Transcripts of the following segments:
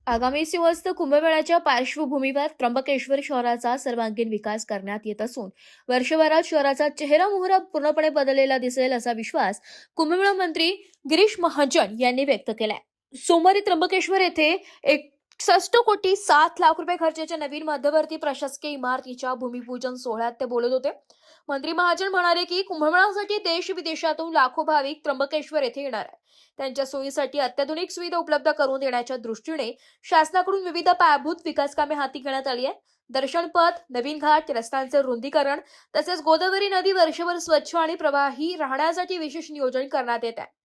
आगामी सिंहस्थ कुंभमेळ्याच्या पार्श्वभूमीवर त्र्यंबकेश्वर शहराचा सर्वांगीण विकास करण्यात येत असून वर्षभरात शहराचा चेहरा-मोहरा पूर्णपणे बदललेला दिसेल असा विश्वास कुंभमेळा मंत्री गिरीश महाजन यांनी व्यक्त केलाय। सोमवारी त्र्यंबकेश्वर येथे 61,07,00,000 रुपये खर्चाच्या नवीन मध्यवर्ती प्रशासकीय इमारतीच्या भूमिपूजन सोहळ्यात ते बोलत होते। मंत्री महाजन म्हणाले की कुंभमेळ्यासाठी देश विदेशातून लाखो भाविक त्र्यंबकेश्वर येथे येणार आहेत। त्यांच्या सोयीसाठी अत्याधुनिक सुविधा उपलब्ध करून देण्याच्या दृष्टीने शासनाकडून विविध पायाभूत विकास कामे हाती घेण्यात आली आहे। दर्शनपथ, नवीन घाट, रस्त्यांचे रुंदीकरण तसेच गोदावरी नदी वर्षभर स्वच्छ आणि प्रवाही राहण्यासाठी विशेष नियोजन करण्यात येत आहे।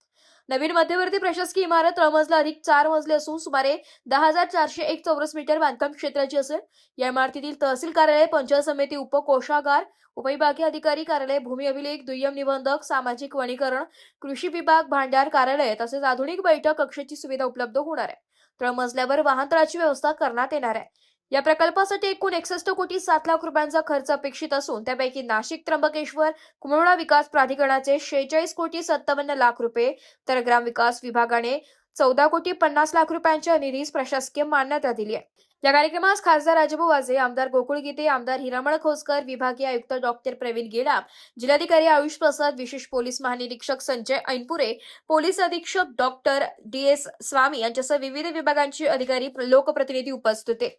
नवीन मध्यवर्ती प्रशासकीय इमारत 3 मजला अधिक 4 मजले असून सुमारे 10,401 चौरस मीटर बांधकाम क्षेत्राची असेल। या इमारतीतील तहसील कार्यालय, पंचायत समिती, उपकोषागार, उपविभागीय अधिकारी कार्यालय, भूमी अभिलेख, दुय्यम निबंधक, सामाजिक वनीकरण, कृषी विभाग, भांडार कार्यालय तसेच आधुनिक बैठक कक्षाची सुविधा उपलब्ध होणार आहे। 3 मजल्यावर वाहनतळाची व्यवस्था करण्यात येणार आहे। या प्रकल्पासाठी एकूण 61,07,00,000 रुपयांचा खर्च अपेक्षित असून त्यापैकी नाशिक त्र्यंबकेश्वर कुंभमेळा विकास प्राधिकरणाचे 46,57,00,000 रुपये तर ग्रामविकास विभागाने 14,50,00,000 रुपयांच्या निधीस प्रशासकीय मान्यता दिली आहे। या कार्यक्रमास खासदार राजाभाऊ वाजे, आमदार गोकुळ गीते, आमदार हिरामण खोसकर, विभागीय आयुक्त डॉक्टर प्रवीण गेडाम, जिल्हाधिकारी आयुष प्रसाद, विशेष पोलीस महानिरीक्षक संजय ऐनपुरे, पोलीस अधीक्षक डॉक्टर DS स्वामी यांच्यासह विविध विभागांचे अधिकारी, लोकप्रतिनिधी उपस्थित होते।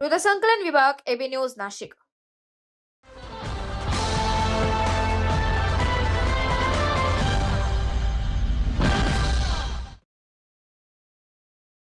वृत्तसंकलन विभाग, AB न्यूज, नाशिक।